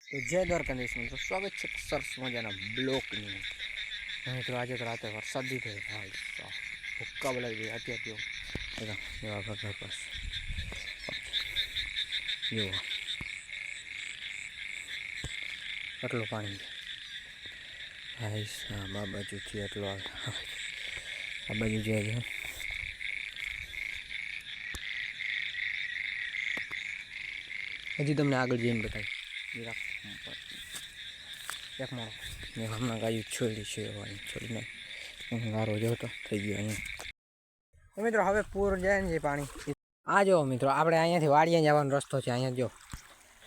તો જય દ્વારકાધીશ મિત્રો, સ્વાગત છે સરસ મજાના બ્લોકની. મિત્રો આજે તો રાતે વરસાદ દીધો ભાઈ, ભૂક્કા બોલાવી દે અત્યારે જેવા ઘર પાસે જુઓ કેટલું પાણી ભાઈ સાહેબ. આ બાજુથી એટલો આ બાજુ જોઈએ હજી તમને આગળ જઈને બતાવી એક મારો મેં હમણાં ગાયું છોડી છે છોડીને ગારો જોતો થઈ ગયો અહીંયા. મિત્રો હવે પૂર જાય ને જે પાણી આ જો મિત્રો આપણે અહીંયાથી વાડીએ જવાનો રસ્તો છે. અહીંયા જો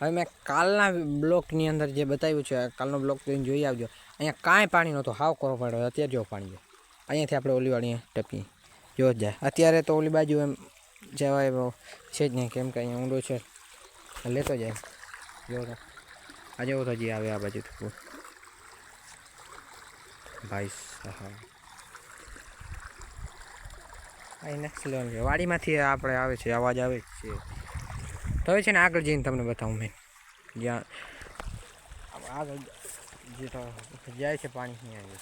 હવે મેં કાલના બ્લોકની અંદર જે બતાવ્યું છે, કાલનો બ્લોક જોઈ આવજો. અહીંયા કાંઈ પાણી નહોતું, હાવ કરો પડ્યો. અત્યારે જો પાણી જાય અહીંયાથી આપણે ઓલી વાડીએ ટપી જો જ જાય. અત્યારે તો ઓલી બાજુ એમ જવાય છે જ નહીં, કેમ કે અહીંયા ઊંડો છે, લેતો જાય જો તો આજે એવું હજી આવે આ બાજુથી પૂર ભાઈ સાહેબ. અહીં નેક્સ્ટ લેવલ છે. વાડીમાંથી આપણે આવે છે, અવાજ આવે છે. તો હવે છે ને આગળ જઈને તમને બતાવું મેં જ્યાં આગળ જે જાય છે પાણી નહીં આવે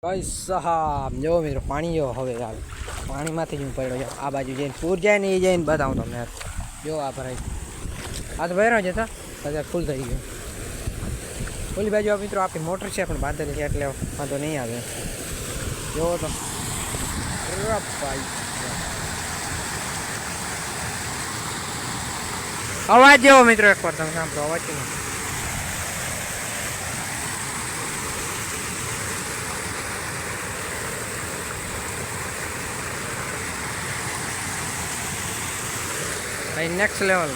ભાઈ સાહેબ. જો મિત્રો પાણી જો હવે આવે, પાણીમાંથી જ હું પડ્યો જાઉં. આ બાજુ જઈને પૂર જાય ને એ જઈને બતાવું તમને. જો આ ભરાય આ તો ભર્યો જતા અત્યારે ફૂલ થઈ ગયો. ઓલી બાજુ મિત્રો આપણી મોટર છે પણ બાંધેલી છે એટલે વાંધો નહીં આવે. જોવો તો અવાજ જેવો મિત્રો એકવાર તમે સાંભળો અવાજ નહીં. ભાઈ નેક્સ્ટ લેવલ.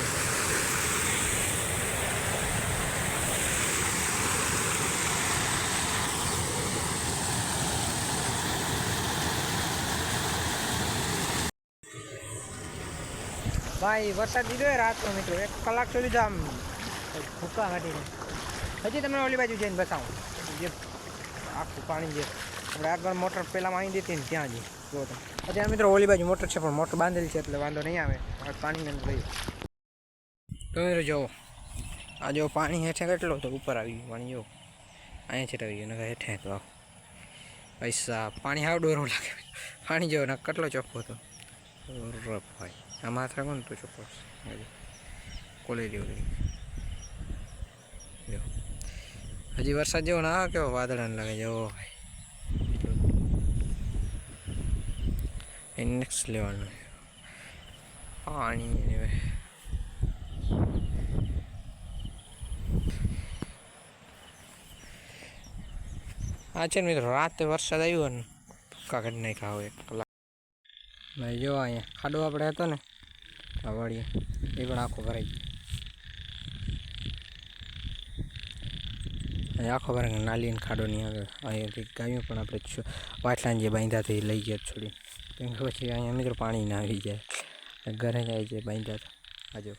ભાઈ વરસાદ દીધો હોય રાતનો મિત્રો, 1 કલાક સુધી તો આમ ભૂકા કાઢીને. હજી તમને ઓલી બાજુ જઈને બતાવું જે આખું પાણી જે આપણે આગળ મોટર પહેલાં માણી દેતી ને ત્યાં જઈ જો તો. અત્યારે મિત્રો ઓલી બાજુ મોટર છે પણ મોટર બાંધેલી છે એટલે વાંધો નહીં આવે. પાણીની અંદર રહી તો મિત્રો જુઓ આ જો પાણી હેઠે કેટલો તો ઉપર આવી ગયું પાણી. જો અહીંયા છે આવી ગયું હેઠે તો પૈસા પાણી હાવ ડોરો લાગે. પાણી જો ને કેટલો ચોખ્ખો હતો ભાઈ. આ માથા કોણ તો ચોક્કસ કોલેજ જેવું જો હજી વરસાદ જેવો ના કેવો વાદળાને લાગે જવો ભાઈ. નેક્સ્ટ લેવલનું પાણી હા છે ને મિત્રો. રાતે વરસાદ આવ્યો ને ભૂક્કા કાઢી નાખ્યા હોય 1 કલાક. ભાઈ જો અહીંયા ખાડો આપણે હતો ને આ વાડીએ એ પણ આખો ભરાઈ ગયો. અહીં આખો ભરાઈ નાલી ખાડો નહીં આવે. અહીંયાથી ગાયું પણ આપણે વાટલાને જે બાંધ્યા લઈ ગયા છોડી, કેમ કે પછી અહીંયા મિત્રો પાણી ના આવી જાય ઘરે જાય છે બાંધ્યા. આજો